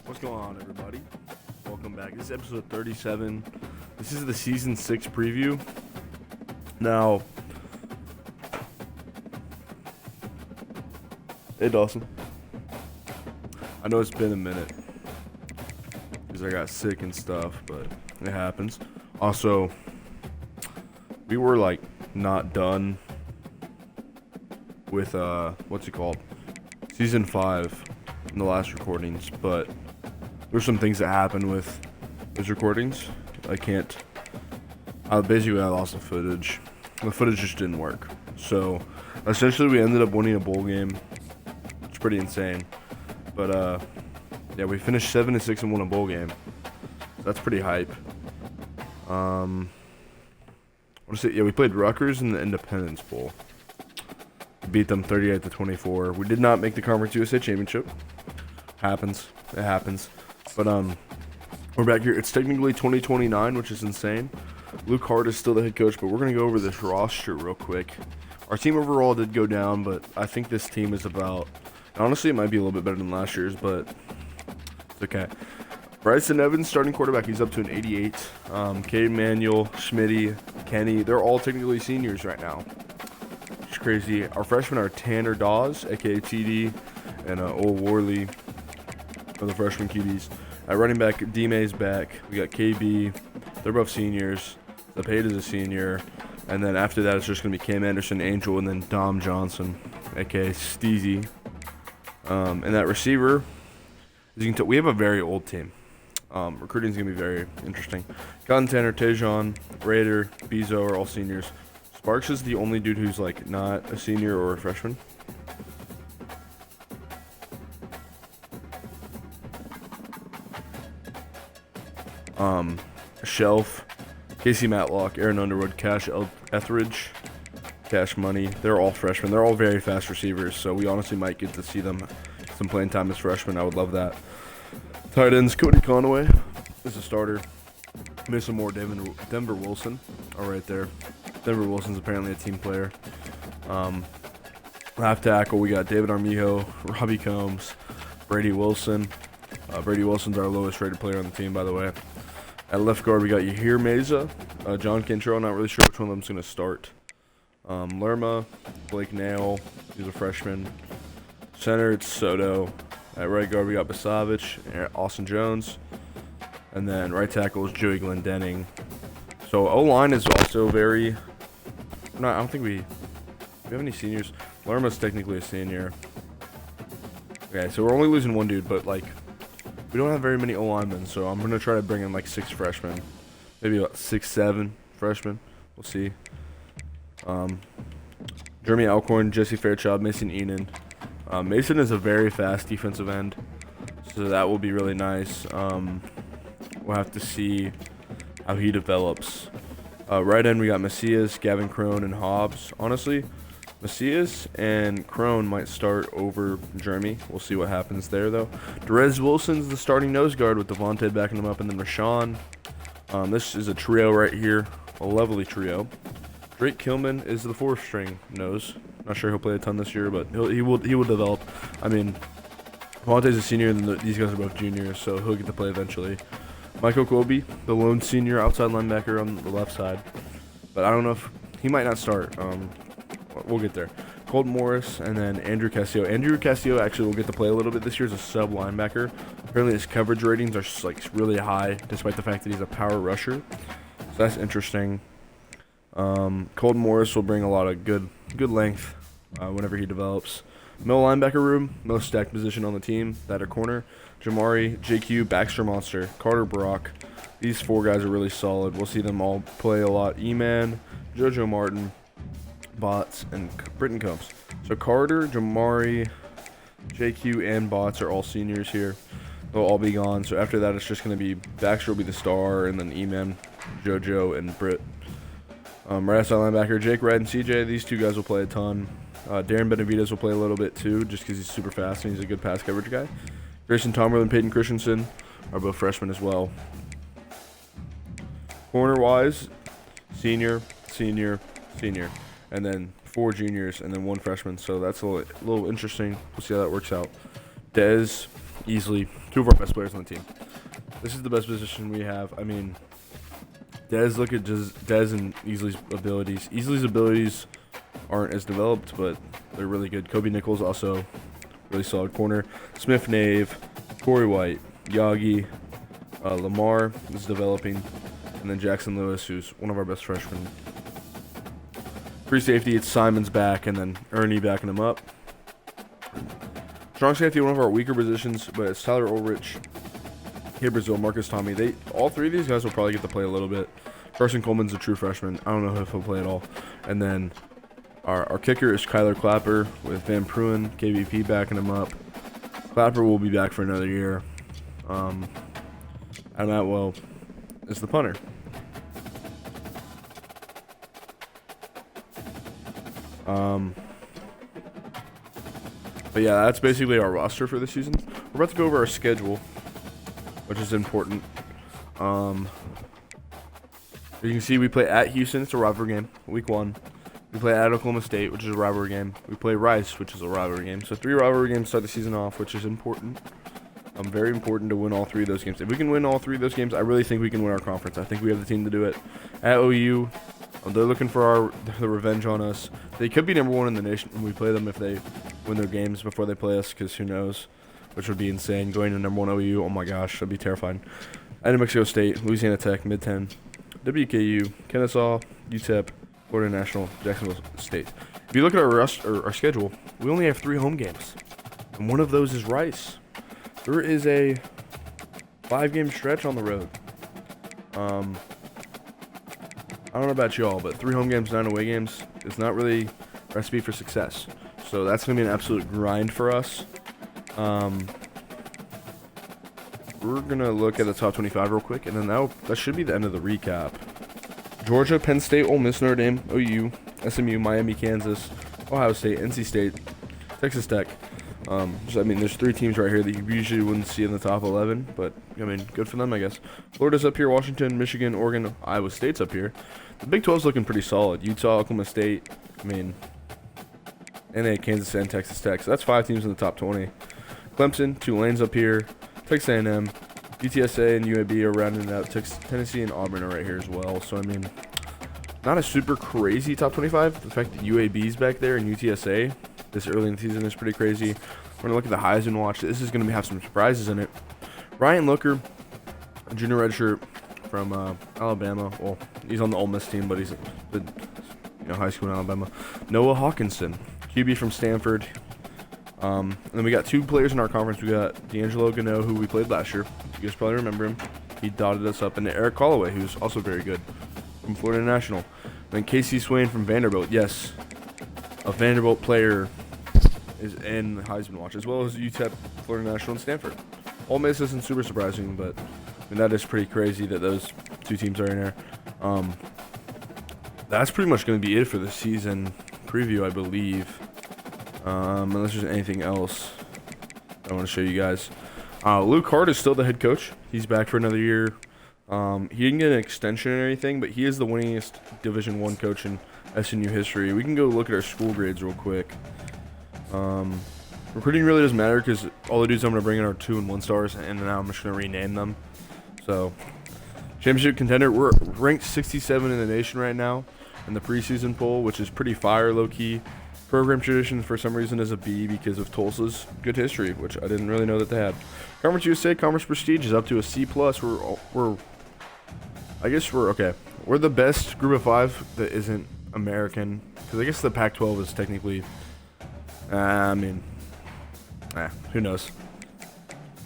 What's going on, everybody? Welcome back. This is episode 37. This is the season 6 preview. Now, hey Dawson. I know it's been a minute because I got sick and stuff, but it happens. Also, we were like not done with season 5 in the last recordings, but there's some things that happened with those recordings. Basically I lost the footage. The footage just didn't work. So essentially we ended up winning a bowl game. It's pretty insane. But yeah, we finished 7-6 and won a bowl game. So that's pretty hype. We played Rutgers in the Independence Bowl. Beat them 38-24. We did not make the Conference USA Championship. It happens. But we're back here. It's technically 2029, which is insane. Luke Hart is still the head coach, but we're going to go over this roster real quick. Our team overall did go down, but I think this team is honestly, it might be a little bit better than last year's, but it's okay. Bryson Evans, starting quarterback, he's up to an 88. Cade Manuel, Schmitty, Kenny, they're all technically seniors right now. It's crazy. Our freshmen are Tanner Dawes, aka TD, and Old Worley are the freshman QBs. At running back, D-May's back. We got KB. They're both seniors. Lepate is a senior. And then after that, it's just going to be Cam Anderson, Angel, and then Dom Johnson, aka Steezy. And that receiver, as you can tell, we have a very old team. Recruiting is going to be very interesting. Cotton Tanner, Tejon, Raider, Bezo are all seniors. Sparks is the only dude who's like not a senior or a freshman. Shelf, Casey Matlock, Aaron Underwood, Cash Etheridge, Cash Money. They're all freshmen. They're all very fast receivers, so we honestly might get to see them some playing time as freshmen. I would love that. Tight ends, Cody Conway is a starter. Mason Moore, Denver Wilson are right there. Denver Wilson's apparently a team player. Left tackle, we got David Armijo, Robbie Combs, Brady Wilson. Brady Wilson's our lowest rated player on the team, by the way. At left guard, we got Yahir Meza, John Kintrow. Not really sure which one of them's going to start. Lerma, Blake Nail, he's a freshman. Center, it's Soto. At right guard, we got Basavich, Austin Jones. And then right tackle is Joey Glendenning. So O-line is also very... I don't think we have any seniors. Lerma's technically a senior. Okay, so we're only losing one dude, but like... we don't have very many O-linemen, so I'm going to try to bring in like 6 freshmen. Maybe about 6-7 freshmen. We'll see. Jeremy Alcorn, Jesse Fairchild, Mason Enan. Mason is a very fast defensive end, so that will be really nice. We'll have to see how he develops. Right end, we got Macias, Gavin Crone, and Hobbs. Honestly, Macias and Crone might start over Jeremy. We'll see what happens there, though. Derez Wilson's the starting nose guard with Devontae backing him up, and then Rashawn. This is a trio right here, a lovely trio. Drake Kilman is the 4th string nose. Not sure he'll play a ton this year, but he will develop. I mean, Devontae's a senior, and these guys are both juniors, so he'll get to play eventually. Michael Colby, the lone senior outside linebacker on the left side, but I don't know if he might not start. We'll get there. Colton Morris, and then Andrew Castillo. Andrew Castillo actually will get to play a little bit this year as a sub linebacker. Apparently his coverage ratings are like really high, despite the fact that he's a power rusher. So that's interesting. Colton Morris will bring a lot of good length whenever he develops. Middle linebacker room, most stacked position on the team. That at corner, Jamari, JQ, Baxter Monster, Carter Brock. These 4 guys are really solid. We'll see them all play a lot. E-Man, JoJo Martin, Bots, and Britton Combs. So Carter, Jamari, JQ, and Bots are all seniors here. They'll all be gone. So after that, it's just going to be Baxter will be the star, and then E-Man, JoJo, and Britt. Right outside linebacker, Jake Red and CJ. These 2 guys will play a ton. Darren Benavides will play a little bit too, just because he's super fast and he's a good pass coverage guy. Grayson Tomerlin and Peyton Christensen are both freshmen as well. Corner-wise, senior, and then 4 juniors, and then 1 freshman. So that's a little interesting. We'll see how that works out. Dez easily 2 of our best players on the team. This is the best position we have. I mean, Dez, look at just Dez and Easley's abilities. Easley's abilities aren't as developed, but they're really good. Kobe Nichols also really solid corner. Smith Nave, Corey White, Yagi, Lamar is developing, and then Jackson Lewis, who's one of our best freshmen. Free safety, it's Simon's back, and then Ernie backing him up. Strong safety, one of our weaker positions, but it's Tyler Ulrich, Kid Brazil, Marcus Tommy. All 3 of these guys will probably get to play a little bit. Carson Coleman's a true freshman. I don't know if he'll play at all. And then our kicker is Kyler Clapper with Van Pruin, KVP backing him up. Clapper will be back for another year. Adam Atwell is the punter. But yeah, that's basically our roster for this season. We're about to go over our schedule, which is important. You can see we play at Houston. It's a rivalry game, week 1. We play at Oklahoma State, which is a rivalry game. We play Rice, which is a rivalry game. So 3 rivalry games start the season off, which is important. Very important to win all 3 of those games. If we can win all 3 of those games, I really think we can win our conference. I think we have the team to do it. At OU, they're looking for the revenge on us. They could be number 1 in the nation when we play them if they win their games before they play us, because who knows, which would be insane. Going to number 1 OU, oh my gosh, that'd be terrifying. At New Mexico State, Louisiana Tech, Mid-10, WKU, Kennesaw, UTEP, Florida National, Jacksonville State. If you look at our schedule, we only have 3 home games, and one of those is Rice. There is a 5-game stretch on the road. I don't know about y'all, but 3 home games, 9 away games is not really a recipe for success. So that's going to be an absolute grind for us. We're going to look at the top 25 real quick, and then that should be the end of the recap. Georgia, Penn State, Ole Miss, Notre Dame, OU, SMU, Miami, Kansas, Ohio State, NC State, Texas Tech. So, I mean, there's 3 teams right here that you usually wouldn't see in the top 11, but, I mean, good for them, I guess. Florida's up here, Washington, Michigan, Oregon, Iowa State's up here. The Big 12's looking pretty solid. Utah, Oklahoma State, I mean, and they had Kansas and Texas Tech. So that's 5 teams in the top 20. Clemson, Tulane's up here, Texas A&M, UTSA and UAB are rounding out. Tennessee and Auburn are right here as well. So, I mean, not a super crazy top 25. The fact that UAB's back there and UTSA this early in the season is pretty crazy. We're going to look at the Heisman watch. This is going to have some surprises in it. Ryan Looker, a junior redshirt from Alabama. Well, he's on the Ole Miss team, but he's high school in Alabama. Noah Hawkinson, QB from Stanford. And then we got 2 players in our conference. We got D'Angelo Gano, who we played last year. You guys probably remember him. He dotted us up. And Eric Callaway, who's also very good from Florida National. And then Casey Swain from Vanderbilt. Yes, a Vanderbilt player is in the Heisman watch, as well as UTEP, Florida National, and Stanford. Ole Miss isn't super surprising, but I mean, that is pretty crazy that those 2 teams are in there. That's pretty much going to be it for the season preview, I believe. Unless there's anything else I want to show you guys. Luke Hart is still the head coach. He's back for another year. He didn't get an extension or anything, but he is the winningest Division I coach in SNU history. We can go look at our school grades real quick. Recruiting really doesn't matter because all the dudes I'm going to bring in are 2 and 1 stars, and now I'm just going to rename them. So, championship contender, we're ranked 67 in the nation right now in the preseason poll, which is pretty fire, low-key. Program tradition, for some reason, is a B because of Tulsa's good history, which I didn't really know that they had. Conference USA, Conference Prestige is up to a C+. I guess we're okay. We're the best group of 5 that isn't American, because I guess the Pac-12 is technically, who knows.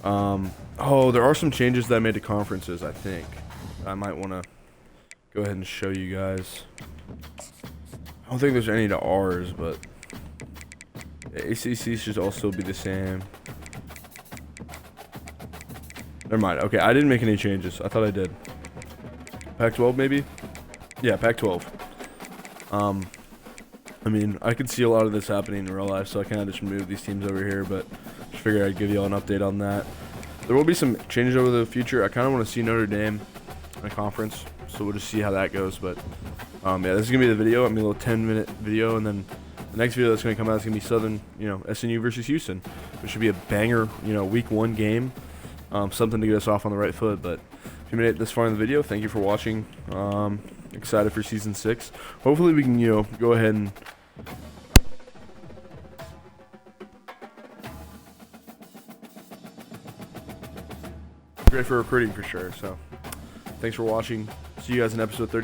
There are some changes that I made to conferences, I think. I might want to go ahead and show you guys. I don't think there's any to ours, but the ACC should also be the same. Never mind. Okay, I didn't make any changes. I thought I did. Pac-12 maybe? Yeah, Pac-12. I mean, I could see a lot of this happening in real life, so I kind of just moved these teams over here, but just figured I'd give you all an update on that. There will be some changes over the future. I kind of want to see Notre Dame in a conference, so we'll just see how that goes, but yeah, this is going to be the video. I mean, a little 10-minute video, and then the next video that's going to come out is going to be SNU versus Houston. It should be a banger, week 1 game. Something to get us off on the right foot. But if you made it this far in the video, thank you for watching. Excited for season 6. Hopefully we can, go ahead and great for recruiting for sure. So thanks for watching. See you guys in episode 30.